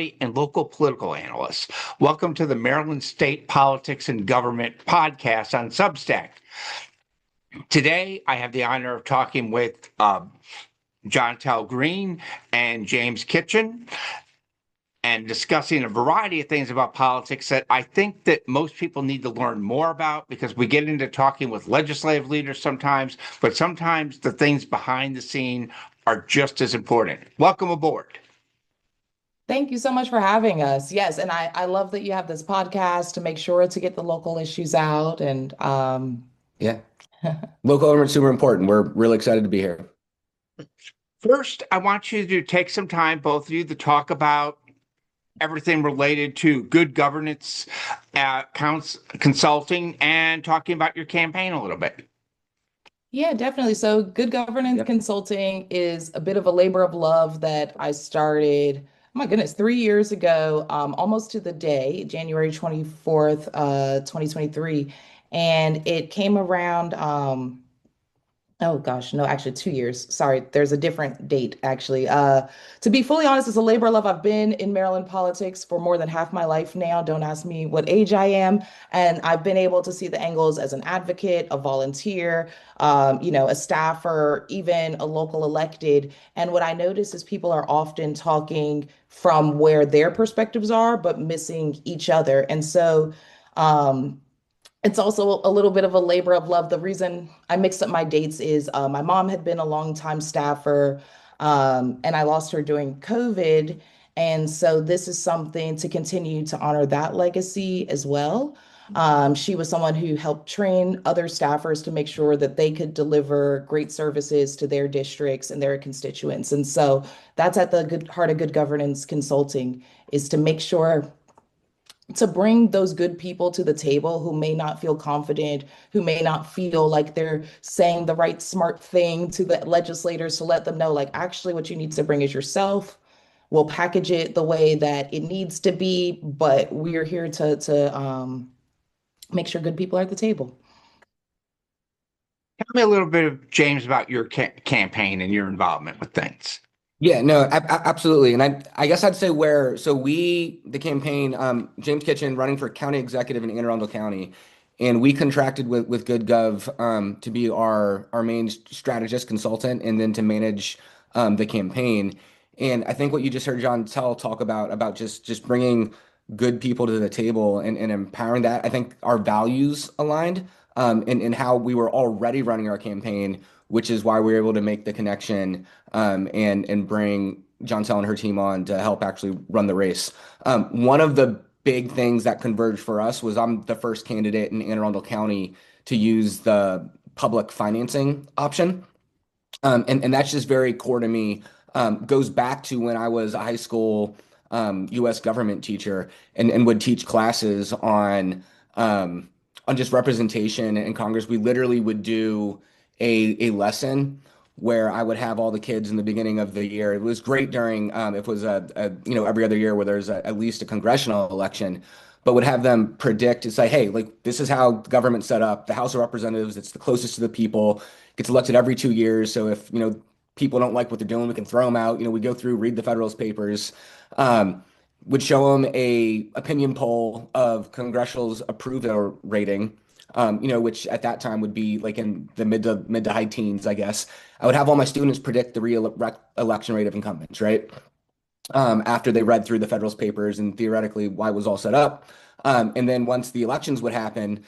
and local political analyst. Welcome to the Maryland State Politics and Government podcast on Substack. Today, I have the honor of talking with Johntel Greene and James Kitchin and discussing a variety of things about politics that I think that most people need to learn more about, because we get into talking with legislative leaders sometimes, but sometimes the things behind the scene are just as important. Welcome aboard. Thank you so much for having us. Yes, and I love that you have this podcast to make sure to get the local issues out. And Yeah, local government's super important. We're really excited to be here. First, I want you to take some time, both of you, to talk about everything related to good governance, consulting, and talking about your campaign a little bit. Yeah, definitely. So good governance consulting is a bit of a labor of love that I started, oh my goodness, 3 years ago, almost to the day, January 24th, 2023. And it came around, oh gosh, no, actually 2 years. Sorry, there's a different date actually. To be fully honest, it's a labor of love. I've been in Maryland politics for more than half my life now. Don't ask me what age I am. And I've been able to see the angles as an advocate, a volunteer, a staffer, even a local elected. And what I notice is people are often talking from where their perspectives are, but missing each other. And so, it's also a little bit of a labor of love. The reason I mixed up my dates is my mom had been a longtime staffer, and I lost her during COVID. And so this is something to continue to honor that legacy as well. She was someone who helped train other staffers to make sure that they could deliver great services to their districts and their constituents. And so that's at the good heart of good governance consulting, is to make sure to bring those good people to the table who may not feel confident, who may not feel like they're saying the right smart thing to the legislators, to let them know, like, actually what you need to bring is yourself. We'll package it the way that it needs to be, but we're here to make sure good people are at the table. Tell me a little bit of, James, about your campaign and your involvement with things. Yeah, no, absolutely. And I guess I'd say the campaign, James Kitchin running for county executive in Anne Arundel County, and we contracted with GoodGov to be our main strategist consultant and then to manage the campaign. And I think what you just heard Johntel talk about just bringing good people to the table and empowering that, I think our values aligned in how we were already running our campaign, which is why we were able to make the connection and bring Johntel and her team on to help actually run the race. One of the big things that converged for us was I'm the first candidate in Anne Arundel County to use the public financing option. And that's just very core to me. Goes back to when I was a high school U.S. government teacher and would teach classes on just representation in Congress. We literally would do a lesson where I would have all the kids in the beginning of the year. It was great during if it was every other year where there's at least a congressional election, but would have them predict and say, hey, like, this is how the government's set up. The House of Representatives, it's the closest to the people, gets elected every 2 years. So if people don't like what they're doing, we can throw them out. We go through, read the Federalist Papers. Would show them a opinion poll of congressional's approval rating, which at that time would be like in the mid to high teens, I guess. I would have all my students predict the re-election rate of incumbents, right? After they read through the Federalist Papers and theoretically why it was all set up. And then once the elections would happen,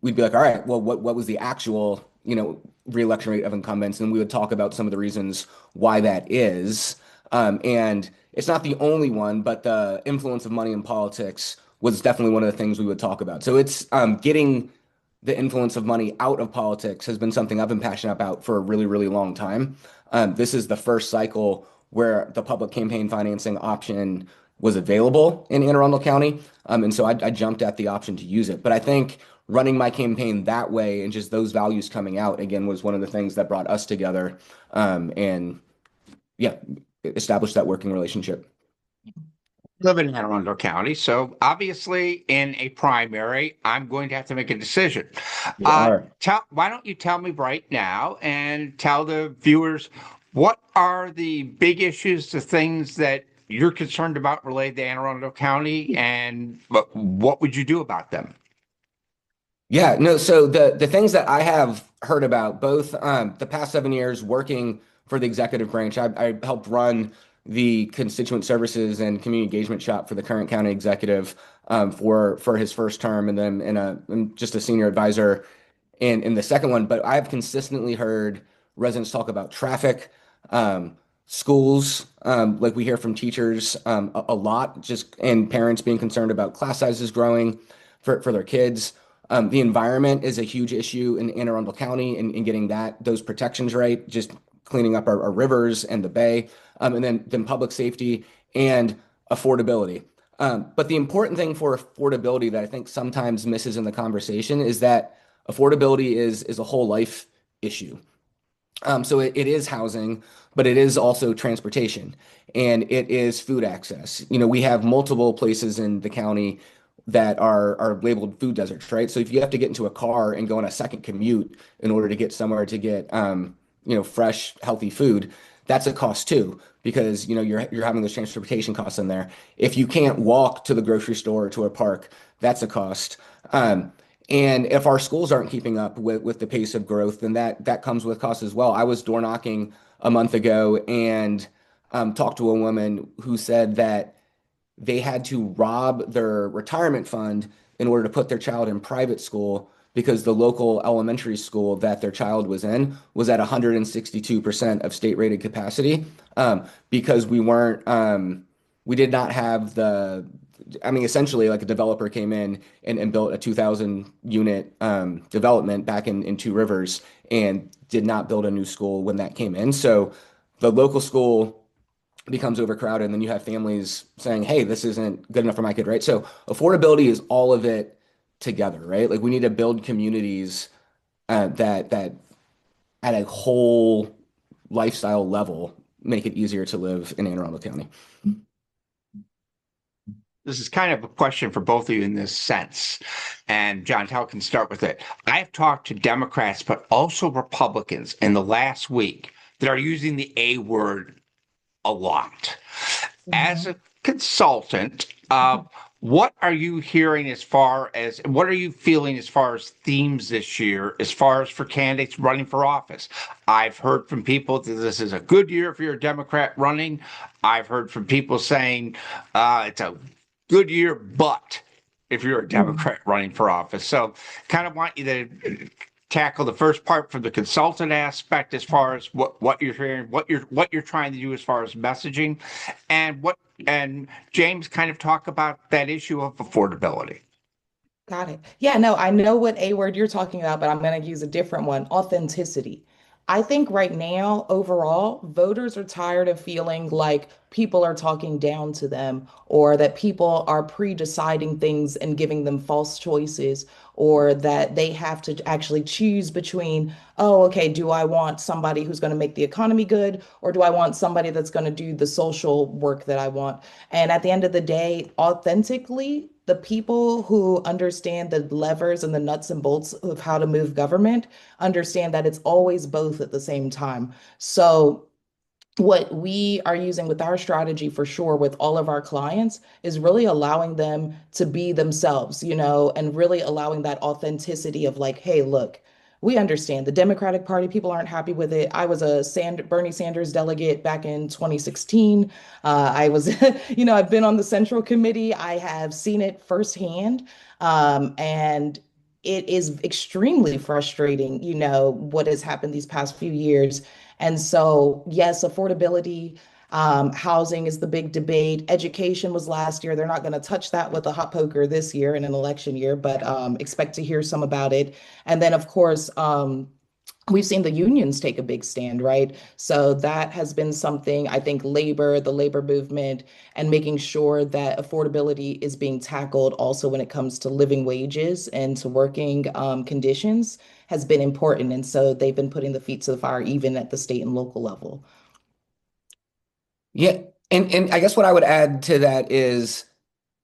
we'd be like, all right, well, what was the actual, re-election rate of incumbents? And we would talk about some of the reasons why that is. And it's not the only one, but the influence of money in politics was definitely one of the things we would talk about. So it's getting the influence of money out of politics has been something I've been passionate about for a really, really long time. This is the first cycle where the public campaign financing option was available in Anne Arundel County. And so I jumped at the option to use it. But I think running my campaign that way and just those values coming out, again, was one of the things that brought us together and established that working relationship. Live in Anne Arundel County, so obviously in a primary, I'm going to have to make a decision. Why don't you tell me right now and tell the viewers, what are the big issues, the things that you're concerned about related to Anne Arundel County, and what would you do about them? Yeah, no, so the things that I have heard about both the past 7 years working for the executive branch, I helped run the constituent services and community engagement shop for the current county executive for his first term, and then in just a senior advisor in the second one. But I've consistently heard residents talk about traffic, schools, like we hear from teachers a lot, just and parents being concerned about class sizes growing for their kids. The environment is a huge issue in Anne Arundel County and getting those protections right, just cleaning up our rivers and the bay, and then public safety and affordability. But the important thing for affordability that I think sometimes misses in the conversation is that affordability is a whole life issue. So it is housing, but it is also transportation and it is food access. We have multiple places in the county that are labeled food deserts, right? So if you have to get into a car and go on a second commute in order to get somewhere to get fresh, healthy food, that's a cost too, because you're having those transportation costs in there. If you can't walk to the grocery store or to a park, that's a cost. And if our schools aren't keeping up with the pace of growth, then that comes with costs as well. I was door knocking a month ago and talked to a woman who said that they had to rob their retirement fund in order to put their child in private school because the local elementary school that their child was in was at 162% of state rated capacity, because we did not have essentially like a developer came in and built a 2,000 unit development back in Two Rivers and did not build a new school when that came in. So the local school becomes overcrowded, and then you have families saying, hey, this isn't good enough for my kid, right? So affordability is all of it together, right? Like we need to build communities that at a whole lifestyle level make it easier to live in Anne Arundel County. This is kind of a question for both of you in this sense, and Johntel can start with it. I've talked to Democrats, but also Republicans in the last week that are using the A word a lot. As a consultant, what are you hearing what are you feeling as far as themes this year, as far as for candidates running for office? I've heard from people that this is a good year if you're a Democrat running. I've heard from people saying it's a good year, but if you're a Democrat running for office. So kind of want you to tackle the first part from the consultant aspect as far as what you're hearing, what you're trying to do as far as messaging, and James kind of talk about that issue of affordability. Got it. Yeah, no, I know what A word you're talking about, but I'm going to use a different one, authenticity. I think right now, overall, voters are tired of feeling like people are talking down to them or that people are pre-deciding things and giving them false choices or that they have to actually choose between, oh, okay, do I want somebody who's going to make the economy good or do I want somebody that's going to do the social work that I want? And at the end of the day, authentically, the people who understand the levers and the nuts and bolts of how to move government understand that it's always both at the same time. So what we are using with our strategy for sure with all of our clients is really allowing them to be themselves, and really allowing that authenticity of like, hey, look, we understand the Democratic Party, people aren't happy with it. I was a Bernie Sanders delegate back in 2016. I was, I've been on the Central Committee. I have seen it firsthand. And it is extremely frustrating, what has happened these past few years. And so, yes, affordability, housing is the big debate. Education was last year. They're not going to touch that with a hot poker this year in an election year, but expect to hear some about it. And then, of course, we've seen the unions take a big stand, right? So that has been something I think the labor movement, and making sure that affordability is being tackled also when it comes to living wages and to working conditions has been important. And so they've been putting the feet to the fire even at the state and local level. Yeah, and I guess what I would add to that is,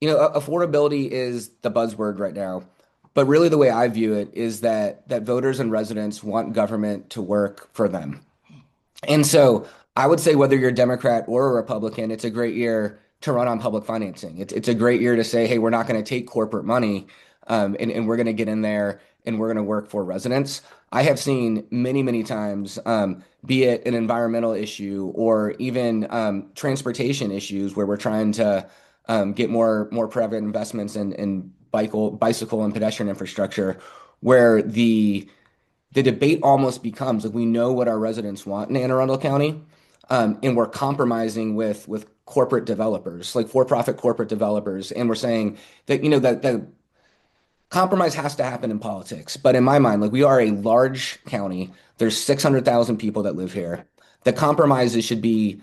affordability is the buzzword right now. But really the way I view it is that voters and residents want government to work for them. And so I would say whether you're a Democrat or a Republican, it's a great year to run on public financing. It's a great year to say, hey, we're not going to take corporate money, and we're going to get in there and we're going to work for residents. I have seen many, many times, be it an environmental issue or even transportation issues where we're trying to get more private investments in bicycle and pedestrian infrastructure, where the debate almost becomes like we know what our residents want in Anne Arundel County, and we're compromising with corporate developers, like for-profit corporate developers, and we're saying that that the compromise has to happen in politics. But in my mind, like we are a large county. There's 600,000 people that live here. The compromises should be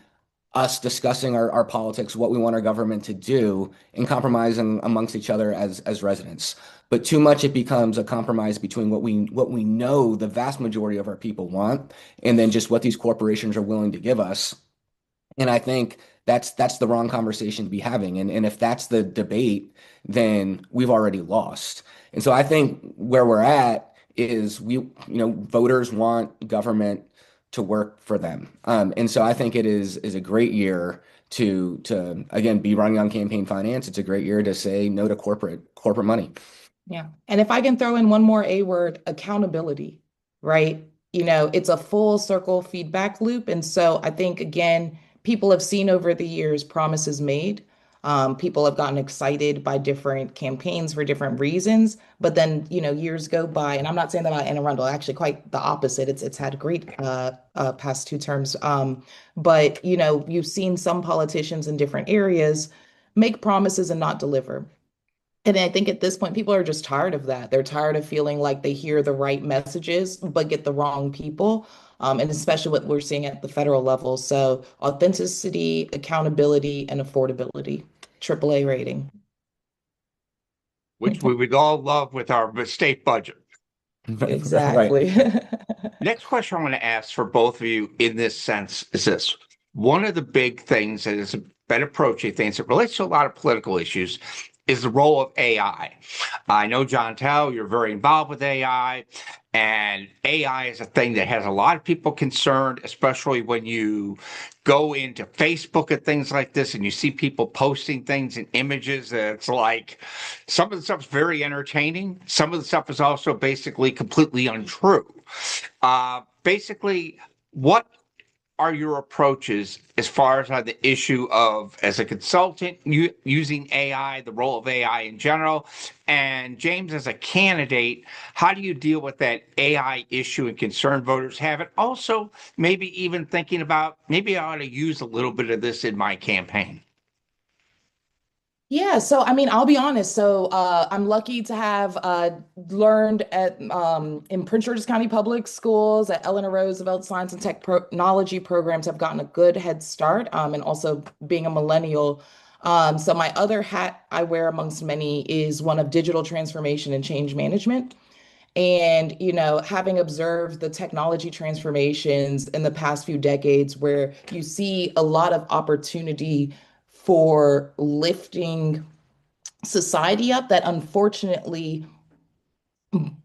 us discussing our politics, what we want our government to do, and compromising amongst each other as residents. But too much it becomes a compromise between what we know the vast majority of our people want, and then just what these corporations are willing to give us. And I think that's the wrong conversation to be having. And if that's the debate, then we've already lost. And so I think where we're at is voters want government to work for them. And so I think it is a great year to again be running on campaign finance. It's a great year to say no to corporate money. Yeah. And if I can throw in one more A word, accountability, right? It's a full circle feedback loop. And so I think, again, people have seen over the years promises made. People have gotten excited by different campaigns for different reasons. But then, years go by, and I'm not saying that about Anne Arundel, actually quite the opposite. It's had great past two terms. But, you've seen some politicians in different areas make promises and not deliver. And I think at this point, people are just tired of that. They're tired of feeling like they hear the right messages, but get the wrong people. And especially what we're seeing at the federal level. So authenticity, accountability, and affordability, AAA rating. which we would all love with our state budget. Right. Exactly. Next question I want to ask for both of you in this sense is this. One of the big things that has been approaching things that relates to a lot of political issues is the role of AI. I know, Johntel, you're very involved with AI, and AI is a thing that has a lot of people concerned, especially when you go into Facebook and things like this and you see people posting things and images that's like some of the stuff's very entertaining. Some of the stuff is also basically completely untrue. Basically, what are your approaches as far as on the issue of, as a consultant, using AI, the role of AI in general, and James as a candidate, how do you deal with that AI issue and concerned voters have it? Also, maybe even thinking about maybe I ought to use a little bit of this in my campaign. Yeah, so I mean, I'll be honest. So I'm lucky to have learned at in Prince George's County Public Schools at Eleanor Roosevelt Science and Technology programs have gotten a good head start. And also being a millennial. So my other hat I wear amongst many is one of digital transformation and change management. And, having observed the technology transformations in the past few decades, where you see a lot of opportunity for lifting society up, that unfortunately,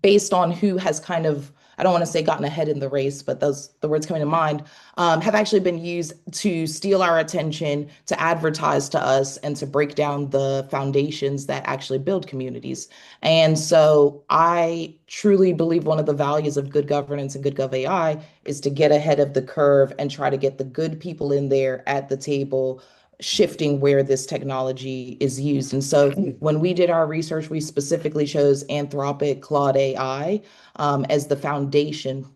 based on who has kind of, I don't want to say gotten ahead in the race, but those the words coming to mind, have actually been used to steal our attention, to advertise to us, and to break down the foundations that actually build communities. And so I truly believe one of the values of good governance and good gov AI is to get ahead of the curve and try to get the good people in there at the table, shifting where this technology is used. And so when we did our research, we specifically chose Anthropic Claude AI as the foundation.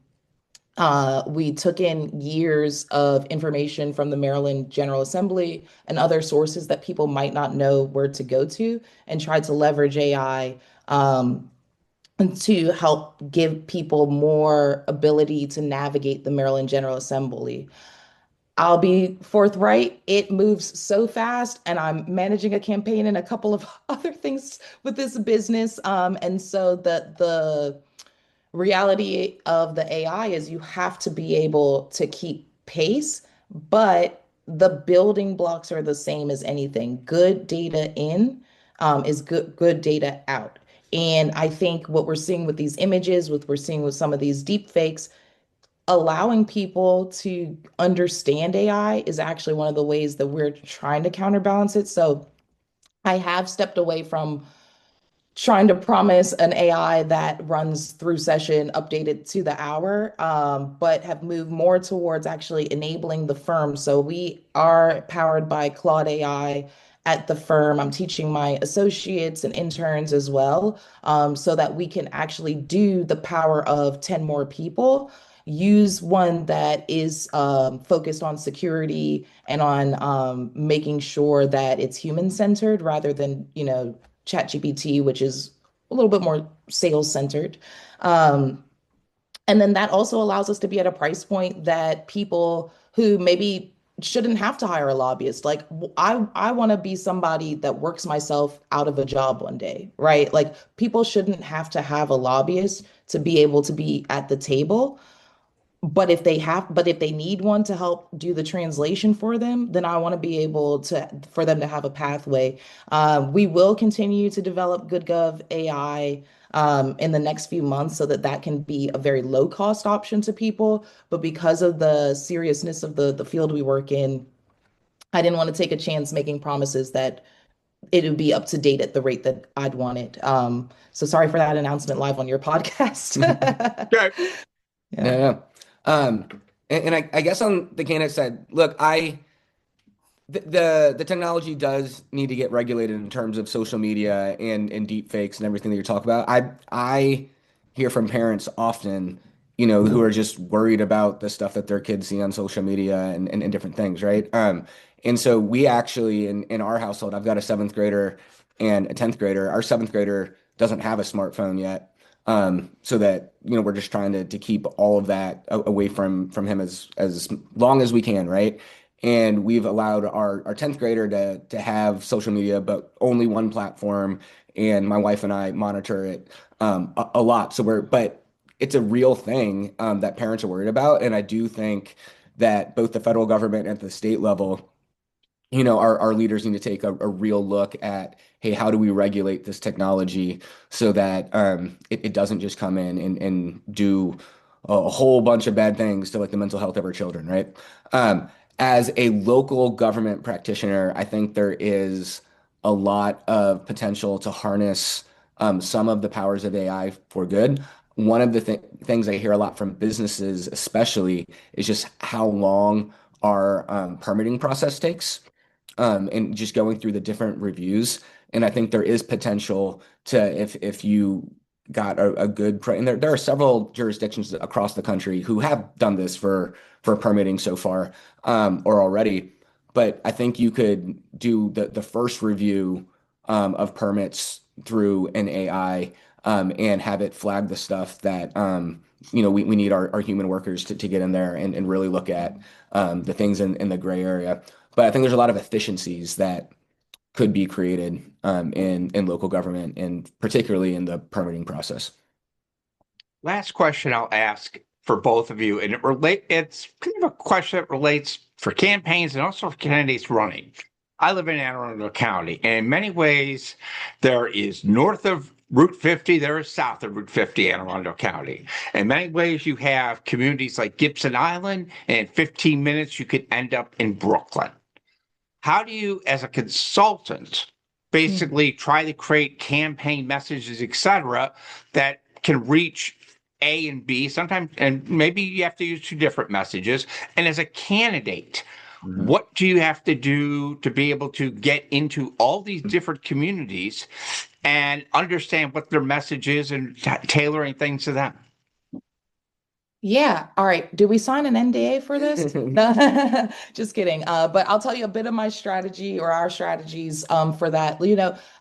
We took in years of information from the Maryland General Assembly and other sources that people might not know where to go to, and tried to leverage AI to help give people more ability to navigate the Maryland General Assembly. I'll be forthright. It moves so fast, and I'm managing a campaign and a couple of other things with this business. And so the reality of the AI is you have to be able to keep pace, but the building blocks are the same as anything. Good data in is good data out. And I think what we're seeing with these images, what we're seeing with some of these deep fakes, allowing people to understand AI is actually one of the ways that we're trying to counterbalance it. So I have stepped away from trying to promise an AI that runs through session updated to the hour, but have moved more towards actually enabling the firm. So we are powered by Claude AI at the firm. I'm teaching my associates and interns as well, so that we can actually do the power of 10 more people. Use one that is focused on security and on making sure that it's human centered rather than, ChatGPT, which is a little bit more sales centered. Um, and then that also allows us to be at a price point that people who maybe shouldn't have to hire a lobbyist. Like I want to be somebody that works myself out of a job one day, right? Like people shouldn't have to have a lobbyist to be able to be at the table. But if they need one to help do the translation for them, then I want to be able to for them to have a pathway. We will continue to develop GoodGov AI in the next few months so that that can be a very low cost option to people. But because of the seriousness of the field we work in, I didn't want to take a chance making promises that it would be up to date at the rate that I'd want it. So sorry for that announcement live on your podcast. Okay. Yeah. No, no. And I guess on the candidate side, look, the technology does need to get regulated in terms of social media and deep fakes and everything that you're talking about. I hear from parents often, who are just worried about the stuff that their kids see on social media and different things, right? And so we actually in our household, I've got a seventh grader and a 10th grader. Our seventh grader doesn't have a smartphone yet. So that, we're just trying to keep all of that away from him as long as we can, right? And we've allowed our 10th grader to have social media, but only one platform. And my wife and I monitor it a lot. But it's a real thing that parents are worried about. And I do think that both the federal government and at the state level, our leaders need to take a real look at, hey, how do we regulate this technology so that it doesn't just come in and do a whole bunch of bad things to like the mental health of our children, right? As a local government practitioner, I think there is a lot of potential to harness some of the powers of AI for good. One of the things I hear a lot from businesses, especially, is just how long our permitting process takes and just going through the different reviews. And I think there is potential to if you got a good and there are several jurisdictions across the country who have done this for permitting so far or already. But I think you could do the first review of permits through an AI and have it flag the stuff that we need our human workers to get in there and really look at the things in the gray area. But I think there's a lot of efficiencies that could be created in local government and particularly in the permitting process. Last question I'll ask for both of you, and it's kind of a question that relates for campaigns and also for candidates running. I live in Anne Arundel County, and in many ways, there is north of Route 50, there is south of Route 50, Anne Arundel County. In many ways, you have communities like Gibson Island, and in 15 minutes, you could end up in Brooklyn. How do you, as a consultant, basically try to create campaign messages, et cetera, that can reach A and B sometimes, and maybe you have to use two different messages. And as a candidate, what do you have to do to be able to get into all these different communities and understand what their message is and tailoring things to them? Yeah. All right. Do we sign an NDA for this? No, just kidding. But I'll tell you a bit of my strategy or our strategies for that.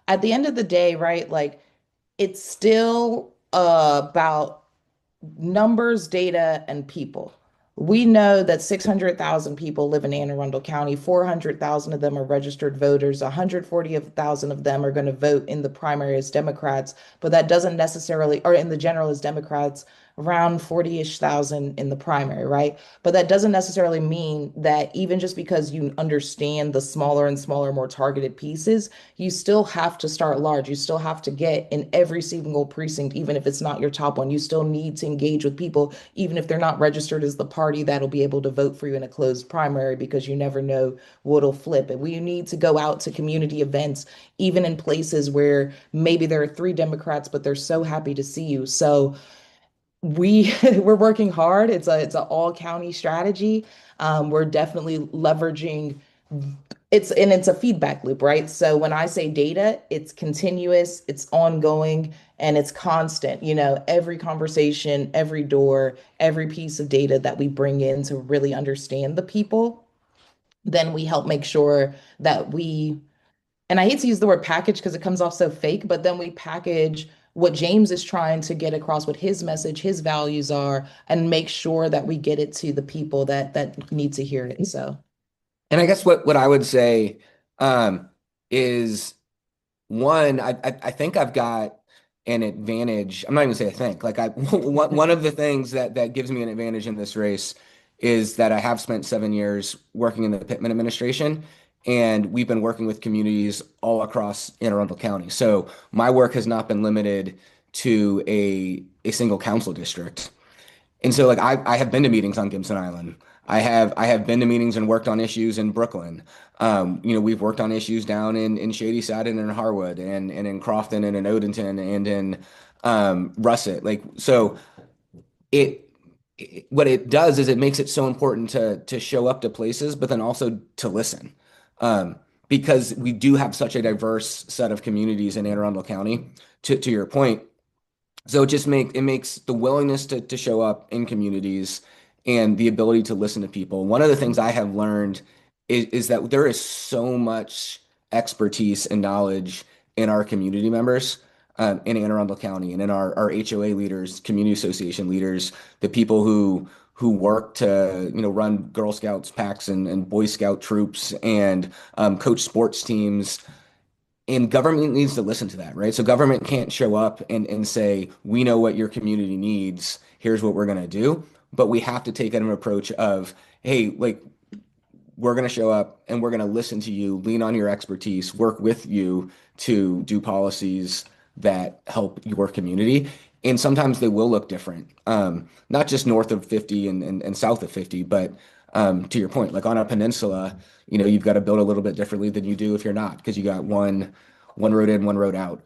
At the end of the day, right? Like it's still about numbers, data, and people. We know that 600,000 people live in Anne Arundel County. 400,000 of them are registered voters. 140,000 of them are going to vote in the primary as Democrats, but that doesn't necessarily, or in the general as Democrats. around 40-ish thousand in the primary, right? But that doesn't necessarily mean that even just because you understand the smaller and smaller, more targeted pieces, you still have to start large. You still have to get in every single precinct, even if it's not your top one. You still need to engage with people, even if they're not registered as the party that'll be able to vote for you in a closed primary, because you never know what'll flip. And we need to go out to community events, even in places where maybe there are three Democrats, but they're so happy to see you. So we're working hard. It's a all county strategy. We're definitely leveraging it's a feedback loop, right? So when I say data, it's continuous, it's ongoing, and it's constant. Every conversation, every door, every piece of data that we bring in to really understand the people, then we help make sure that and I hate to use the word package because it comes off so fake, but then we package what James is trying to get across, what his message, his values are, and make sure that we get it to the people that need to hear it. So, And I guess what I would say is one, I think I've got an advantage. I'm not even gonna say I think. Like one of the things that gives me an advantage in this race is that I have spent 7 years working in the Pittman administration, and we've been working with communities all across Anne Arundel County. So my work has not been limited to a single council district. And so like I have been to meetings on Gibson Island. I have been to meetings and worked on issues in Brooklyn. We've worked on issues down in Shady-Side and in Harwood and in Crofton and in Odenton and in Russet. Like so it, what it does is it makes it so important to show up to places, but then also to listen. Because we do have such a diverse set of communities in Anne Arundel County, to your point. So it makes the willingness to show up in communities and the ability to listen to people. One of the things I have learned is that there is so much expertise and knowledge in our community members in Anne Arundel County and in our HOA leaders, community association leaders, the people who work to run Girl Scouts packs and Boy Scout troops and coach sports teams. And government needs to listen to that, right? So government can't show up and say, we know what your community needs. Here's what we're going to do. But we have to take an approach of, hey, like, we're going to show up and we're going to listen to you, lean on your expertise, work with you to do policies that help your community. And sometimes they will look different, not just north of 50 and south of 50, but to your point, like on a peninsula, you've got to build a little bit differently than you do if you're not, because you got one road in, one road out.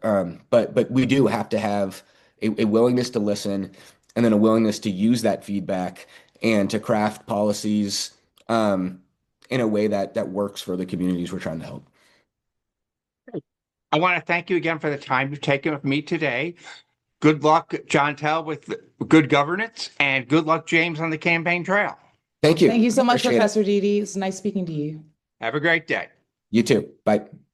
But we do have to have a willingness to listen and then a willingness to use that feedback and to craft policies in a way that works for the communities we're trying to help. I want to thank you again for the time you've taken with me today. Good luck, Johntel, with good governance, and good luck, James, on the campaign trail. Thank you. Thank you so much, Appreciate it. Professor Didi. It's nice speaking to you. Have a great day. You too. Bye.